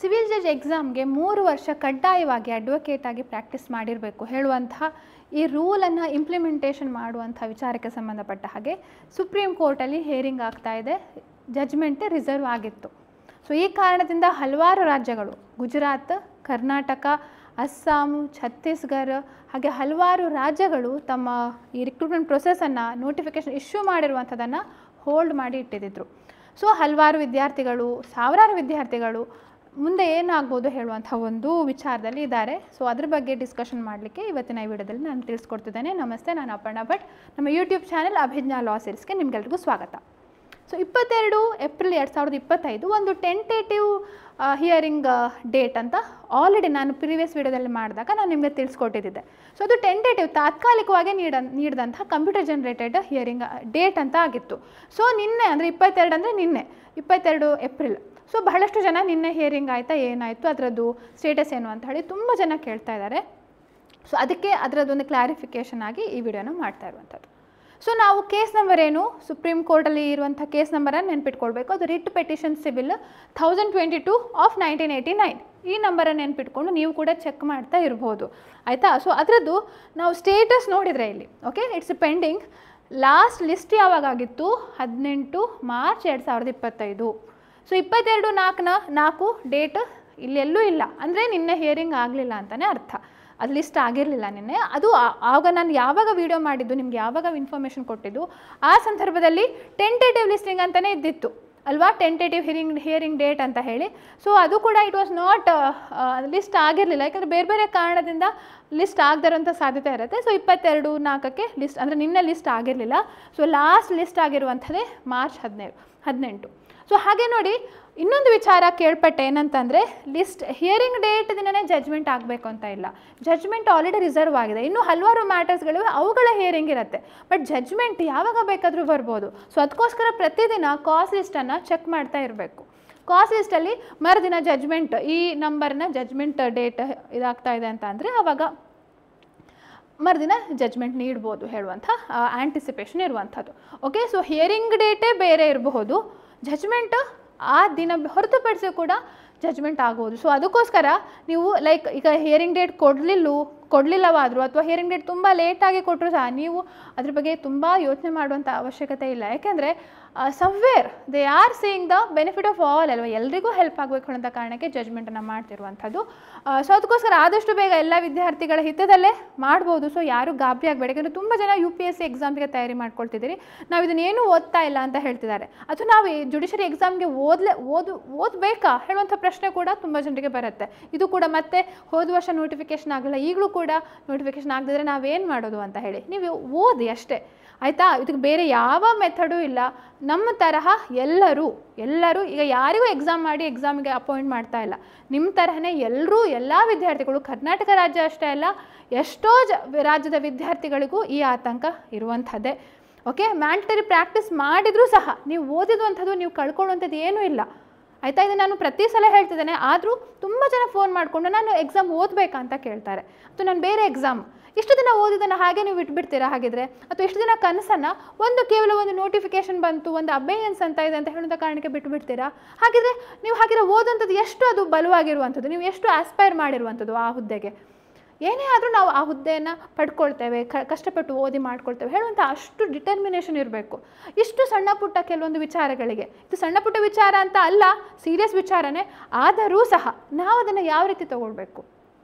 Civil judge ಎಕ್ಸಾಮ್ಗೆ 3 ವರ್ಷ ಕಡ್ಡಾಯವಾಗಿ ಅಡ್ವೊಕೇಟ್ ಆಗಿ ಪ್ರಾಕ್ಟೀಸ್ ಮಾಡಿರಬೇಕು ಹೇಳುವಂತಹ ಈ ರೂಲನ್ನು ಇಂಪ್ಲಿಮೆಂಟೇಷನ್ ಮಾಡುವಂಥ ವಿಚಾರಕ್ಕೆ ಸಂಬಂಧಪಟ್ಟ ಹಾಗೆ ಸುಪ್ರೀಂ ಕೋರ್ಟಲ್ಲಿ ಹಿಯರಿಂಗ್ ಆಗ್ತಾ ಇದೆ. ಜಡ್ಜ್ಮೆಂಟ್ ರಿಸರ್ವ್ ಆಗಿತ್ತು. ಸೊ ಈ ಕಾರಣದಿಂದ ಹಲವಾರು ರಾಜ್ಯಗಳು, ಗುಜರಾತ್, ಕರ್ನಾಟಕ, ಅಸ್ಸಾಂ, ಛತ್ತೀಸ್ಗಢ ಹಾಗೆ ಹಲವಾರು ರಾಜ್ಯಗಳು ತಮ್ಮ ಈ ರಿಕ್ರೂಟ್ಮೆಂಟ್ ಪ್ರೊಸೆಸನ್ನು ನೋಟಿಫಿಕೇಷನ್ ಇಶ್ಯೂ ಮಾಡಿರುವಂಥದ್ದನ್ನು ಹೋಲ್ಡ್ ಮಾಡಿ ಇಟ್ಟಿದ್ದರು. ಸೊ ಹಲವಾರು ವಿದ್ಯಾರ್ಥಿಗಳು, ಸಾವಿರಾರು ವಿದ್ಯಾರ್ಥಿಗಳು ಮುಂದೆ ಏನಾಗ್ಬೋದು ಹೇಳುವಂಥ ಒಂದು ವಿಚಾರದಲ್ಲಿ ಇದ್ದಾರೆ. ಸೊ ಅದ್ರ ಬಗ್ಗೆ ಡಿಸ್ಕಷನ್ ಮಾಡಲಿಕ್ಕೆ ಇವತ್ತಿನ ಈ ವಿಡಿಯೋದಲ್ಲಿ ನಾನು ತಿಳಿಸ್ಕೊಡ್ತಿದ್ದೇನೆ. ನಮಸ್ತೆ, ನಾನು ಅಪರ್ಣಾ ಭಟ್. ನಮ್ಮ ಯೂಟ್ಯೂಬ್ ಚಾನೆಲ್ ಅಭಿಜ್ಞಾ ಲಾ ಸೀರೀಸ್ಗೆ ನಿಮಗೆಲ್ರಿಗೂ ಸ್ವಾಗತ. ಸೊ 22 ಏಪ್ರಿಲ್ 2025 ಒಂದು ಟೆಂಟೇಟಿವ್ ಹಿಯರಿಂಗ್ ಡೇಟ್ ಅಂತ ಆಲ್ರೆಡಿ ನಾನು ಪ್ರೀವಿಯಸ್ ವಿಡಿಯೋದಲ್ಲಿ ಮಾಡಿದಾಗ ನಾನು ನಿಮಗೆ ತಿಳಿಸ್ಕೊಟ್ಟಿದ್ದೆ. ಸೊ ಅದು ಟೆಂಟೇಟಿವ್, ತಾತ್ಕಾಲಿಕವಾಗಿ ನೀಡಿದಂಥ ಕಂಪ್ಯೂಟರ್ ಜನರೇಟೆಡ್ ಹಿಯರಿಂಗ್ ಡೇಟ್ ಅಂತ ಆಗಿತ್ತು. ಸೊ ನಿನ್ನೆ ಅಂದರೆ 22 ಅಂದರೆ ನಿನ್ನೆ 22 ಏಪ್ರಿಲ್. ಸೊ ಬಹಳಷ್ಟು ಜನ ನಿನ್ನೆ ಹಿಯರಿಂಗ್ ಆಯಿತಾ, ಏನಾಯಿತು, ಅದರದ್ದು ಸ್ಟೇಟಸ್ ಏನು ಅಂತ ಹೇಳಿ ತುಂಬ ಜನ ಕೇಳ್ತಾ ಇದ್ದಾರೆ. ಸೊ ಅದಕ್ಕೆ ಅದರದ್ದೊಂದು ಕ್ಲಾರಿಫಿಕೇಷನ್ ಆಗಿ ಈ ವಿಡಿಯೋನ ಮಾಡ್ತಾ ಇರುವಂಥದ್ದು. ಸೊ ನಾವು ಕೇಸ್ ನಂಬರ್ ಏನು, ಸುಪ್ರೀಂ ಕೋರ್ಟಲ್ಲಿ ಇರುವಂಥ ಕೇಸ್ ನಂಬರನ್ನು ನೆನ್ಪಿಟ್ಕೊಳ್ಬೇಕು. ಅದು ರಿಟ್ ಪೆಟಿಷನ್ ಸಿವಿಲ್ 1022 ಆಫ್ 1989. ಈ ನಂಬರನ್ನು ನೆನ್ಪಿಟ್ಕೊಂಡು ನೀವು ಕೂಡ ಚೆಕ್ ಮಾಡ್ತಾ ಇರ್ಬೋದು, ಆಯಿತಾ. ಸೊ ಅದರದ್ದು ನಾವು ಸ್ಟೇಟಸ್ ನೋಡಿದರೆ ಇಲ್ಲಿ okay, it's pending. Last list ಯಾವಾಗಾಗಿತ್ತು? 18 ಮಾರ್ಚ್ 2025. ಸೊ 22/4 ಡೇಟ್ ಇಲ್ಲೆಲ್ಲೂ ಇಲ್ಲ, ಅಂದರೆ ನಿನ್ನೆ ಹಿಯರಿಂಗ್ ಆಗಲಿಲ್ಲ ಅಂತಲೇ ಅರ್ಥ. ಅದು ಲಿಸ್ಟ್ ಆಗಿರಲಿಲ್ಲ ನಿನ್ನೆ. ಅದು ಆವಾಗ ನಾನು ಯಾವಾಗ ವಿಡಿಯೋ ಮಾಡಿದ್ದು, ನಿಮ್ಗೆ ಯಾವಾಗ ಇನ್ಫಾರ್ಮೇಷನ್ ಕೊಟ್ಟಿದ್ದು, ಆ ಸಂದರ್ಭದಲ್ಲಿ ಟೆಂಟೇಟಿವ್ ಲಿಸ್ಟಿಂಗ್ ಅಂತಲೇ ಇದ್ದಿತ್ತು ಅಲ್ವಾ, ಟೆಂಟೇಟಿವ್ ಹಿಯರಿಂಗ್ ಡೇಟ್ ಅಂತ ಹೇಳಿ. ಸೊ ಅದು ಕೂಡ ಇಟ್ ವಾಸ್ ನಾಟ್ ಲಿಸ್ಟ್ ಆಗಿರಲಿಲ್ಲ, ಯಾಕಂದರೆ ಬೇರೆ ಬೇರೆ ಕಾರಣದಿಂದ ಲಿಸ್ಟ್ ಆಗದಿರೋಂಥ ಸಾಧ್ಯತೆ ಇರುತ್ತೆ. ಸೊ 22/4 ಲಿಸ್ಟ್, ಅಂದರೆ ನಿನ್ನೆ ಲಿಸ್ಟ್ ಆಗಿರಲಿಲ್ಲ. ಸೊ ಲಾಸ್ಟ್ ಲಿಸ್ಟ್ ಆಗಿರುವಂಥದ್ದೇ ಮಾರ್ಚ್ 18. ಸೊ ಹಾಗೆ ನೋಡಿ, ಇನ್ನೊಂದು ವಿಚಾರ ಕೇಳ್ಪಟ್ಟೆ ಏನಂತಂದರೆ, ಲಿಸ್ಟ್ ಹಿಯರಿಂಗ್ ಡೇಟ್ ದಿನನೇ ಜಡ್ಜ್ಮೆಂಟ್ ಆಗಬೇಕು ಅಂತ ಇಲ್ಲ. ಜಡ್ಜ್ಮೆಂಟ್ ಆಲ್ರೆಡಿ ರಿಸರ್ವ್ ಆಗಿದೆ. ಇನ್ನೂ ಹಲವಾರು ಮ್ಯಾಟರ್ಸ್ಗಳಿವೆ, ಅವುಗಳ ಹಿಯರಿಂಗ್ ಇರುತ್ತೆ. ಬಟ್ ಜಡ್ಜ್ಮೆಂಟ್ ಯಾವಾಗ ಬೇಕಾದರೂ ಬರ್ಬೋದು. ಸೊ ಅದಕ್ಕೋಸ್ಕರ ಪ್ರತಿದಿನ ಕಾಸ್ ಲಿಸ್ಟನ್ನು ಚೆಕ್ ಮಾಡ್ತಾ ಇರಬೇಕು. ಕಾಸ್ ಲಿಸ್ಟಲ್ಲಿ ಮರುದಿನ ಜಡ್ಜ್ಮೆಂಟ್, ಈ ನಂಬರ್ನ ಜಡ್ಜ್ಮೆಂಟ್ ಡೇಟ್ ಇದಾಗ್ತಾ ಇದೆ ಅಂತ ಅಂದರೆ ಆವಾಗ ಮರುದಿನ ಜಡ್ಜ್ಮೆಂಟ್ ನೀಡ್ಬೋದು ಹೇಳುವಂಥ ಆ್ಯಂಟಿಸಿಪೇಷನ್ ಇರುವಂಥದ್ದು. ಓಕೆ, ಸೊ ಹಿಯರಿಂಗ್ ಡೇಟೇ ಬೇರೆ ಇರಬಹುದು, ಜಡ್ಜ್ಮೆಂಟ್ ಆ ದಿನ ಹೊರತುಪಡಿಸಿ ಕೂಡ ಜಡ್ಜ್ಮೆಂಟ್ ಆಗ್ಬೋದು. ಸೊ ಅದಕ್ಕೋಸ್ಕರ ನೀವು ಲೈಕ್ ಈಗ ಹಿಯರಿಂಗ್ ಡೇಟ್ ಕೊಡಲಿಲ್ಲವಾದರೂ ಅಥವಾ ಹಿಯರಿಂಗ್ ಡೇಟ್ ತುಂಬ ಲೇಟಾಗಿ ಕೊಟ್ಟರು ಸಹ ನೀವು ಅದ್ರ ಬಗ್ಗೆ ತುಂಬ ಯೋಚನೆ ಮಾಡುವಂಥ ಅವಶ್ಯಕತೆ ಇಲ್ಲ. ಯಾಕೆಂದರೆ somewhere they are seeing the benefit of all ಅಲ್ವಾ, ಎಲ್ರಿಗೂ ಹೆಲ್ಪ್ ಆಗಬೇಕು ಅನ್ನೋ ಕಾರಣಕ್ಕೆ ಜಡ್ಜ್ಮೆಂಟನ್ನು ಮಾಡ್ತಿರುವಂಥದ್ದು. ಸೊ ಅದಕ್ಕೋಸ್ಕರ ಆದಷ್ಟು ಬೇಗ ಎಲ್ಲ ವಿದ್ಯಾರ್ಥಿಗಳ ಹಿತದಲ್ಲೇ ಮಾಡ್ಬೋದು. ಸೊ ಯಾರೂ ಗಾಬರಿ ಆಗಬೇಡಿ, ಯಾಕಂದರೆ ತುಂಬ ಜನ UPSC ಎಕ್ಸಾಮ್ಗೆ ತಯಾರಿ ಮಾಡ್ಕೊಳ್ತಿದ್ದೀರಿ. ನಾವು ಇದನ್ನೇನು ಓದ್ತಾ ಇಲ್ಲ ಅಂತ ಹೇಳ್ತಿದ್ದಾರೆ. ಅಥವಾ ನಾವು ಜುಡಿಷರಿ ಎಕ್ಸಾಮ್ಗೆ ಓದಬೇಕಾ ಹೇಳುವಂಥ ಪ್ರಶ್ನೆ ಕೂಡ ತುಂಬ ಜನರಿಗೆ ಬರುತ್ತೆ. ಇದು ಕೂಡ ಮತ್ತೆ ಹೋದ ವರ್ಷ ನೋಟಿಫಿಕೇಶನ್ ಆಗಲ್ಲ, ಈಗಲೂ ಕೂಡ ನೋಟಿಫಿಕೇಶನ್ ಆಗದಿದ್ರೆ ನಾವೇನು ಮಾಡೋದು ಅಂತ ಹೇಳಿ ನೀವು ಓದಿ ಅಷ್ಟೇ, ಆಯಿತಾ. ಇದಕ್ಕೆ ಬೇರೆ ಯಾವ ಮೆಥಡು ಇಲ್ಲ. ನಮ್ಮ ತರಹ ಎಲ್ಲರೂ ಈಗ ಯಾರಿಗೂ ಎಕ್ಸಾಮ್ ಮಾಡಿ ಎಕ್ಸಾಮಿಗೆ ಅಪಾಯಿಂಟ್ ಮಾಡ್ತಾ ಇಲ್ಲ. ನಿಮ್ಮ ತರಹನೇ ಎಲ್ಲ ವಿದ್ಯಾರ್ಥಿಗಳು, ಕರ್ನಾಟಕ ರಾಜ್ಯ ಅಷ್ಟೇ ಅಲ್ಲ, ಎಷ್ಟೋ ರಾಜ್ಯದ ವಿದ್ಯಾರ್ಥಿಗಳಿಗೂ ಈ ಆತಂಕ ಇರುವಂಥದ್ದೇ. ಓಕೆ, ಮ್ಯಾಂಡೇಟರಿ ಪ್ರಾಕ್ಟೀಸ್ ಮಾಡಿದರೂ ಸಹ ನೀವು ಓದಿರುವಂಥದ್ದು ನೀವು ಕಳ್ಕೊಳ್ಳುವಂಥದ್ದು ಏನೂ ಇಲ್ಲ, ಆಯಿತಾ. ಇದು ನಾನು ಪ್ರತಿ ಸಲ ಹೇಳ್ತಿದ್ದೇನೆ. ಆದರೂ ತುಂಬ ಜನ ಫೋನ್ ಮಾಡಿಕೊಂಡು ನಾನು ಎಕ್ಸಾಮ್ ಓದಬೇಕಾ ಅಂತ ಕೇಳ್ತಾರೆ. ಅಥವಾ ನಾನು ಬೇರೆ ಎಕ್ಸಾಮ್ ಇಷ್ಟು ದಿನ ಓದಿದ್ದನ್ನು ಹಾಗೆ ನೀವು ಬಿಟ್ಬಿಡ್ತೀರಾ ಹಾಗಿದ್ರೆ, ಅಥವಾ ಇಷ್ಟು ದಿನ ಕನಸನ್ನು ಕೇವಲ ಒಂದು ನೋಟಿಫಿಕೇಶನ್ ಬಂತು, ಒಂದು ಅಬೇಯನ್ಸ್ ಅಂತ ಇದೆ ಅಂತ ಹೇಳೋದ ಕಾರಣಕ್ಕೆ ಬಿಟ್ಬಿಡ್ತೀರಾ? ಹಾಗಿದ್ರೆ ನೀವು ಓದಂಥದ್ದು ಎಷ್ಟು ಅದು ಬಲವಾಗಿರುವಂಥದ್ದು, ನೀವು ಎಷ್ಟು ಆಸ್ಪೈರ್ ಮಾಡಿರುವಂಥದ್ದು ಆ ಹುದ್ದೆಗೆ. ಏನೇ ಆದರೂ ನಾವು ಆ ಹುದ್ದೆಯನ್ನು ಪಡ್ಕೊಳ್ತೇವೆ, ಕಷ್ಟಪಟ್ಟು ಓದಿ ಮಾಡ್ಕೊಳ್ತೇವೆ ಹೇಳುವಂಥ ಅಷ್ಟು ಡಿಟರ್ಮಿನೇಷನ್ ಇರಬೇಕು. ಇಷ್ಟು ಸಣ್ಣ ಪುಟ್ಟ ಕೆಲವೊಂದು ವಿಚಾರಗಳಿಗೆ, ಇದು ಸಣ್ಣ ಪುಟ್ಟ ವಿಚಾರ ಅಂತ ಅಲ್ಲ, ಸೀರಿಯಸ್ ವಿಚಾರನೇ, ಆದರೂ ಸಹ ನಾವು ಅದನ್ನು ಯಾವ ರೀತಿ ತಗೊಳ್ಬೇಕು,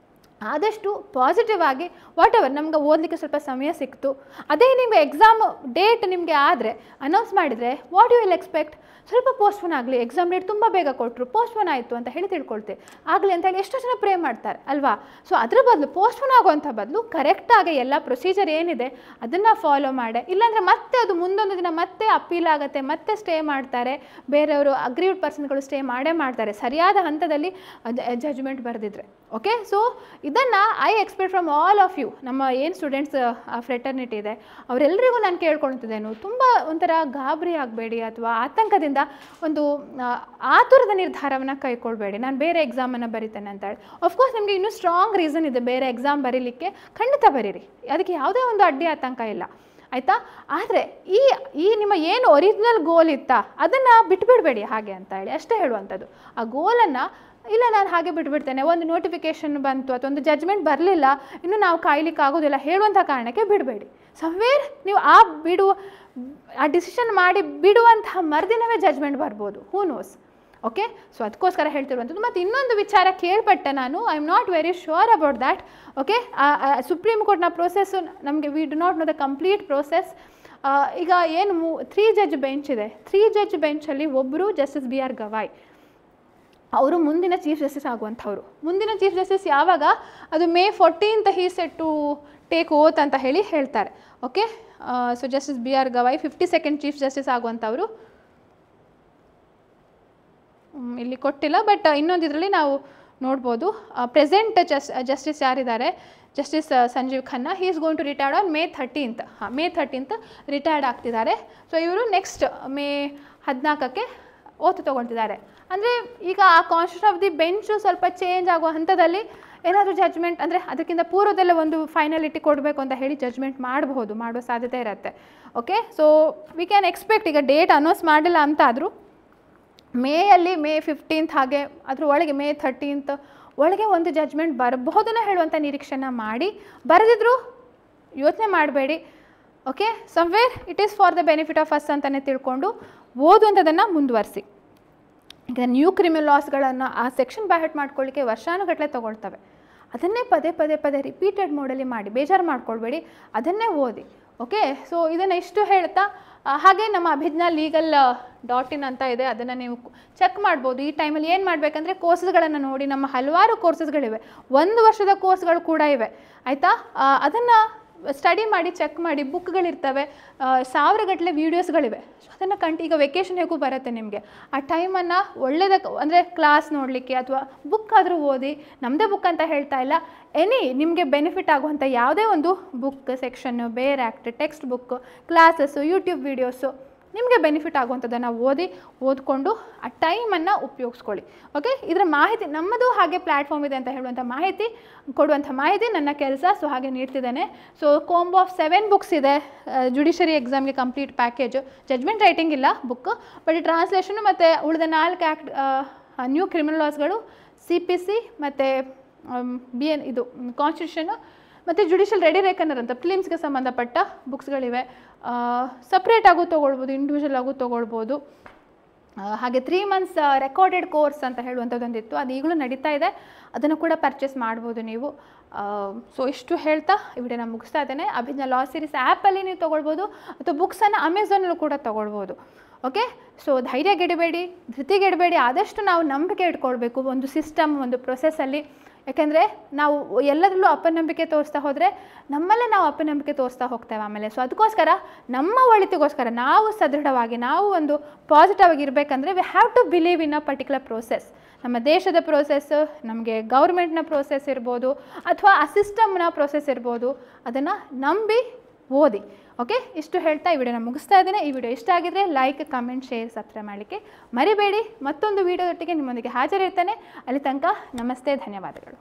ಆದಷ್ಟು ಪಾಸಿಟಿವ್ ಆಗಿ ವಾಟ್ ಎವರ್ ನಮ್ಗೆ ಓದಲಿಕ್ಕೆ ಸ್ವಲ್ಪ ಸಮಯ ಸಿಕ್ತು, ಅದೇ ನಿಮಗೆ ಎಕ್ಸಾಮ್ ಡೇಟ್ ನಿಮಗೆ ಆದರೆ ಅನೌನ್ಸ್ ಮಾಡಿದರೆ ವಾಟ್ ಯು ವಿಲ್ ಎಕ್ಸ್ಪೆಕ್ಟ್, ಸ್ವಲ್ಪ ಪೋಸ್ಟ್ಪೋನ್ ಆಗಲಿ, ಎಕ್ಸಾಮ್ ಡೇಟ್ ತುಂಬ ಬೇಗ ಕೊಟ್ಟರು, ಪೋಸ್ಟ್ಪೋನ್ ಆಯಿತು ಅಂತ ಹೇಳಿ ತಿಳ್ಕೊಳ್ತೇವೆ, ಆಗಲಿ ಅಂತ ಹೇಳಿ ಎಷ್ಟೋ ಜನ ಪ್ರೇ ಮಾಡ್ತಾರೆ ಅಲ್ವಾ. ಸೊ ಅದ್ರ ಬದಲು ಪೋಸ್ಟ್ಪೋನ್ ಆಗುವಂಥ ಬದಲು ಕರೆಕ್ಟಾಗಿ ಎಲ್ಲ ಪ್ರೊಸೀಜರ್ ಏನಿದೆ ಅದನ್ನು ಫಾಲೋ ಮಾಡಿ, ಇಲ್ಲಾಂದರೆ ಮತ್ತೆ ಅದು ಮುಂದೊಂದು ದಿನ ಮತ್ತೆ ಅಪೀಲ್ ಆಗುತ್ತೆ, ಮತ್ತೆ ಸ್ಟೇ ಮಾಡ್ತಾರೆ, ಬೇರೆಯವರು ಅಗ್ರೀವ್ಡ್ ಪರ್ಸನ್ಗಳು ಸ್ಟೇ ಮಾಡ್ತಾರೆ ಸರಿಯಾದ ಹಂತದಲ್ಲಿ ಜಡ್ಜ್ಮೆಂಟ್ ಬರೆದಿದ್ರೆ. ಓಕೆ, ಸೊ ಇದನ್ನು I expect from all of you. ನಮ್ಮ ಏನು ಸ್ಟೂಡೆಂಟ್ಸ್ ಫ್ರೆಟರ್ನಿಟಿ ಇದೆ ಅವರೆಲ್ಲರಿಗೂ ನಾನು ಕೇಳ್ಕೊಳ್ತಿದ್ದೇನೆ, ತುಂಬ ಒಂಥರ ಗಾಬರಿ ಆಗಬೇಡಿ ಅಥವಾ ಆತಂಕದಿಂದ ಒಂದು ಆತುರದ ನಿರ್ಧಾರವನ್ನು ಕೈಗೊಳ್ಳಬೇಡಿ. ನಾನು ಬೇರೆ ಎಕ್ಸಾಮನ್ನು ಬರಿತೇನೆ ಅಂತ ಹೇಳಿ. ಅಫ್ಕೋರ್ಸ್ ನಿಮಗೆ ಇನ್ನೂ ಸ್ಟ್ರಾಂಗ್ ರೀಸನ್ ಇದೆ ಬೇರೆ ಎಕ್ಸಾಮ್ ಬರೀಲಿಕ್ಕೆ, ಖಂಡಿತ ಬರೀರಿ, ಅದಕ್ಕೆ ಯಾವುದೇ ಒಂದು ಅಡ್ಡಿ ಆತಂಕ ಇಲ್ಲ. ಆಯಿತಾ. ಆದರೆ ಈ ನಿಮ್ಮ ಏನು ಒರಿಜಿನಲ್ ಗೋಲ್ ಇತ್ತಾ ಅದನ್ನು ಬಿಟ್ಬಿಡಬೇಡಿ ಹಾಗೆ ಅಂತ ಹೇಳಿ ಅಷ್ಟೇ ಹೇಳುವಂಥದ್ದು. ಆ ಗೋಲನ್ನು ಇಲ್ಲ ನಾನು ಹಾಗೆ ಬಿಟ್ಬಿಡ್ತೇನೆ, ಒಂದು ನೋಟಿಫಿಕೇಷನ್ ಬಂತು ಅಥವಾ ಒಂದು ಜಡ್ಜ್ಮೆಂಟ್ ಬರಲಿಲ್ಲ, ಇನ್ನು ನಾವು ಕಾಯ್ಲಿಕ್ಕೆ ಆಗೋದಿಲ್ಲ ಹೇಳುವಂಥ ಕಾರಣಕ್ಕೆ ಬಿಡಬೇಡಿ. ಸಮ್ವೇರ್ ನೀವು ಆ ಡಿಸಿಷನ್ ಮಾಡಿ ಬಿಡುವಂತಹ ಮರುದಿನವೇ ಜಡ್ಜ್ಮೆಂಟ್ ಬರ್ಬೋದು, ಹೂ ನೋಸ್. ಓಕೆ, ಸೊ ಅದಕ್ಕೋಸ್ಕರ ಹೇಳ್ತಿರುವಂಥದ್ದು. ಮತ್ತು ಇನ್ನೊಂದು ವಿಚಾರ ಕೇಳ್ಪಟ್ಟೆ ನಾನು, I am not very sure about that. Okay, supreme ಕೋರ್ಟ್ನ ಪ್ರೋಸೆಸ್ಸು ನಮಗೆ we do not know the complete process. ಈಗ ಏನು 3 ಜಡ್ಜ್ ಬೆಂಚ್ ಇದೆ, 3 ಜಡ್ಜ್ ಬೆಂಚಲ್ಲಿ ಒಬ್ಬರು ಜಸ್ಟಿಸ್ BR ಗವಾಯ್, ಅವರು ಮುಂದಿನ ಚೀಫ್ ಜಸ್ಟಿಸ್ ಆಗುವಂಥವ್ರು. ಮುಂದಿನ ಚೀಫ್ ಜಸ್ಟಿಸ್ ಯಾವಾಗ, ಅದು May 14th he set to take oath ಅಂತ ಹೇಳ್ತಾರೆ. Okay, so justice BR Gavai 52nd chief justice ಆಗುವಂಥವ್ರು. ಇಲ್ಲಿ ಕೊಟ್ಟಿಲ್ಲ, ಬಟ್ ಇನ್ನೊಂದು ಇದರಲ್ಲಿ ನಾವು ನೋಡ್ಬೋದು. ಪ್ರೆಸೆಂಟ್ ಜಸ್ಟಿಸ್ ಯಾರಿದ್ದಾರೆ, justice Sanjiv Khanna, he is going to retired on May 13th. May 13th retired ಆಗ್ತಿದ್ದಾರೆ. ಸೊ ಇವರು ನೆಕ್ಸ್ಟ್ May 14ಕ್ಕೆ ಓತು ತೊಗೊಳ್ತಿದ್ದಾರೆ. ಅಂದರೆ ಈಗ ಆ ಕಾನ್ಸ್ಟಿಟ್ಯೂಷನ್ ಆಫ್ ದಿ ಬೆಂಚು ಸ್ವಲ್ಪ ಚೇಂಜ್ ಆಗುವ ಹಂತದಲ್ಲಿ ಏನಾದರೂ ಜಡ್ಜ್ಮೆಂಟ್ ಅಂದರೆ ಅದಕ್ಕಿಂತ ಪೂರ್ವದಲ್ಲೇ ಒಂದು ಫೈನಲಿಟಿ ಕೊಡಬೇಕು ಅಂತ ಹೇಳಿ ಜಡ್ಜ್ಮೆಂಟ್ ಮಾಡುವ ಸಾಧ್ಯತೆ ಇರುತ್ತೆ. Okay, so we can expect, ಈಗ ಡೇಟ್ ಅನೌನ್ಸ್ ಮಾಡಿಲ್ಲ ಅಂತ ಆದರೂ ಮೇಯಲ್ಲಿ May 15th ಹಾಗೆ ಅದ್ರ ಒಳಗೆ May 13th ಒಳಗೆ ಒಂದು ಜಡ್ಜ್ಮೆಂಟ್ ಬರಬಹುದನ್ನು ಹೇಳುವಂಥ ನಿರೀಕ್ಷೆನ ಮಾಡಿ, ಬರೆದಿದ್ರು ಯೋಚನೆ ಮಾಡಬೇಡಿ. Okay, somewhere it is for the benefit of us ಅಂತಲೇ ತಿಳ್ಕೊಂಡು ಓದುವಂಥದ್ದನ್ನು ಮುಂದುವರಿಸಿ. ಈಗ ನ್ಯೂ ಕ್ರಿಮಿನಲ್ ಲಾಸ್ಗಳನ್ನು ಆ ಸೆಕ್ಷನ್ ಬ್ಯಾಹೆಟ್ ಮಾಡ್ಕೊಳ್ಳಿಕ್ಕೆ ವರ್ಷಾನುಗಟ್ಟಲೆ ತೊಗೊಳ್ತವೆ. ಅದನ್ನೇ ಪದೇ ರಿಪೀಟೆಡ್ ಮೋಡಲ್ಲಿ ಮಾಡಿ, ಬೇಜಾರು ಮಾಡ್ಕೊಳ್ಬೇಡಿ, ಅದನ್ನೇ ಓದಿ. ಓಕೆ, ಸೊ ಇದನ್ನು ಇಷ್ಟು ಹೇಳ್ತಾ, ಹಾಗೆ ನಮ್ಮ ಅಭಿಜ್ಞಾ legal.in ಅಂತ ಇದೆ, ಅದನ್ನು ನೀವು ಚೆಕ್ ಮಾಡ್ಬೋದು. ಈ ಟೈಮಲ್ಲಿ ಏನು ಮಾಡಬೇಕಂದ್ರೆ ಕೋರ್ಸಸ್ಗಳನ್ನು ನೋಡಿ, ನಮ್ಮ ಹಲವಾರು ಕೋರ್ಸಸ್ಗಳಿವೆ, 1 ವರ್ಷದ ಕೋರ್ಸ್ಗಳು ಕೂಡ ಇವೆ ಆಯಿತಾ. ಅದನ್ನು ಸ್ಟಡಿ ಮಾಡಿ, ಚೆಕ್ ಮಾಡಿ, ಬುಕ್ಗಳಿರ್ತವೆ, 1000 ಗಟ್ಟಲೆ ವೀಡಿಯೋಸ್ಗಳಿವೆ. ಸೊ ಅದನ್ನು ಈಗ ವೆಕೇಷನ್ ಹೇಗೂ ಬರುತ್ತೆ ನಿಮಗೆ, ಆ ಟೈಮನ್ನು ಒಳ್ಳೆಯದಕ್ಕೆ ಅಂದರೆ ಕ್ಲಾಸ್ ನೋಡಲಿಕ್ಕೆ ಅಥವಾ ಬುಕ್ ಆದರೂ ಓದಿ. ನಮ್ಮದೇ ಬುಕ್ ಅಂತ ಹೇಳ್ತಾ ಇಲ್ಲ, ನಿಮಗೆ ಬೆನಿಫಿಟ್ ಆಗುವಂಥ ಯಾವುದೇ ಒಂದು ಬುಕ್ ಸೆಕ್ಷನ್ನು, ಬೇರ್ act, text book, classes, YouTube videos ನಿಮಗೆ ಬೆನಿಫಿಟ್ ಆಗುವಂಥದ್ದನ್ನು ಓದ್ಕೊಂಡು ಆ ಟೈಮನ್ನು ಉಪಯೋಗಿಸ್ಕೊಳ್ಳಿ. ಓಕೆ, ಇದರ ಮಾಹಿತಿ ನಮ್ಮದು ಹಾಗೆ ಪ್ಲ್ಯಾಟ್ಫಾರ್ಮ್ ಇದೆ ಅಂತ ಹೇಳುವಂಥ ಮಾಹಿತಿ ಕೊಡುವಂಥ ಮಾಹಿತಿ ನನ್ನ ಕೆಲಸ. ಸೊ ಹಾಗೆ ನೀಡ್ತಿದ್ದೇನೆ. ಸೊ ಕಾಂಬೋ ಆಫ್ 7 ಬುಕ್ಸ್ ಇದೆ ಜುಡಿಷರಿ ಎಕ್ಸಾಮ್ಗೆ ಕಂಪ್ಲೀಟ್ ಪ್ಯಾಕೇಜು. ಜಡ್ಜ್ಮೆಂಟ್ ರೈಟಿಂಗ್ ಇಲ್ಲ ಬುಕ್, ಬಟ್ ಟ್ರಾನ್ಸ್ಲೇಷನು ಮತ್ತು ಉಳಿದ 4 ಆ್ಯಕ್ಟ್ ನ್ಯೂ ಕ್ರಿಮಿನಲ್ ಲಾಸ್ಗಳು, CPC ಮತ್ತು BN ಇದು ಕಾನ್ಸ್ಟಿಟ್ಯೂಷನು ಮತ್ತು ಜುಡಿಷಿಯಲ್ ರೆಡಿ ರೆಕನರ್ ಅಂತ ಫಿಲಿಮ್ಸ್ಗೆ ಸಂಬಂಧಪಟ್ಟ ಬುಕ್ಸ್ಗಳಿವೆ. ಸಪ್ರೇಟ್ ಆಗೂ ತೊಗೊಳ್ಬೋದು, ಇಂಡಿವಿಜುವಲ್ ಆಗೂ ತೊಗೊಳ್ಬೋದು. ಹಾಗೆ 3 months ರೆಕಾರ್ಡೆಡ್ ಕೋರ್ಸ್ ಅಂತ ಹೇಳುವಂಥದ್ದೊಂದಿತ್ತು, ಅದು ಈಗಲೂ ನಡೀತಾ ಇದೆ, ಅದನ್ನು ಕೂಡ ಪರ್ಚೇಸ್ ಮಾಡ್ಬೋದು ನೀವು. ಸೊ ಇಷ್ಟು ಹೇಳ್ತಾ ಈ ವಿಡಿಯೋನ ಮುಗಿಸ್ತಾ ಇದ್ದೇನೆ. ಅಭಿಜ್ಞಾ ಲಾ ಸೀರೀಸ್ ಆ್ಯಪಲ್ಲಿ ನೀವು ತೊಗೊಳ್ಬೋದು, ಅಥವಾ ಬುಕ್ಸನ್ನು ಅಮೆಝಾನಲ್ಲೂ ಕೂಡ ತೊಗೊಳ್ಬೋದು. ಓಕೆ, ಸೊ ಧೈರ್ಯಗೆಡಬೇಡಿ, ಧೃತಿಗೆಡಬೇಡಿ, ಆದಷ್ಟು ನಾವು ನಂಬಿಕೆ ಇಟ್ಕೊಳ್ಬೇಕು ಒಂದು ಸಿಸ್ಟಮ್, ಒಂದು ಪ್ರೊಸೆಸ್ಸಲ್ಲಿ. ಯಾಕೆಂದರೆ ನಾವು ಎಲ್ಲದರಲ್ಲೂ ಅಪನಂಬಿಕೆ ತೋರಿಸ್ತಾ ಹೋದರೆ ನಮ್ಮಲ್ಲೇ ನಾವು ಅಪನಂಬಿಕೆ ತೋರಿಸ್ತಾ ಹೋಗ್ತೇವೆ ಆಮೇಲೆ. ಸೊ ಅದಕ್ಕೋಸ್ಕರ ನಮ್ಮ ಒಳಿತಿಗೋಸ್ಕರ ನಾವು ಸದೃಢವಾಗಿ, ನಾವು ಒಂದು ಪಾಸಿಟಿವ್ ಆಗಿ ಇರಬೇಕಂದ್ರೆ we have to believe in a particular process. ನಮ್ಮ ದೇಶದ ಪ್ರೋಸೆಸ್, ನಮಗೆ ಗೌರ್ಮೆಂಟ್ನ ಪ್ರೋಸೆಸ್ ಇರ್ಬೋದು, ಅಥವಾ ಆ ಸಿಸ್ಟಮ್ನ ಪ್ರೋಸೆಸ್ ಇರ್ಬೋದು, ಅದನ್ನು ನಂಬಿ ಓದಿ. ಓಕೆ, ಇಷ್ಟು ಹೇಳ್ತಾ ಈ ವಿಡಿಯೋನ ಮುಗಿಸ್ತಾ ಇದ್ದೇನೆ. ಈ ವಿಡಿಯೋ ಇಷ್ಟ ಆಗಿದ್ರೆ ಲೈಕ್, ಕಮೆಂಟ್, ಶೇರ್, ಸಬ್ಸ್ಕ್ರೈಬ್ ಮಾಡಲಿಕ್ಕೆ ಮರಿಬೇಡಿ. ಮತ್ತೊಂದು ವಿಡಿಯೋದೊಟ್ಟಿಗೆ ನಿಮ್ಮೊಂದಿಗೆ ಹಾಜರಿರ್ತೇನೆ. ಅಲ್ಲಿ ತನಕ ನಮಸ್ತೆ, ಧನ್ಯವಾದಗಳು.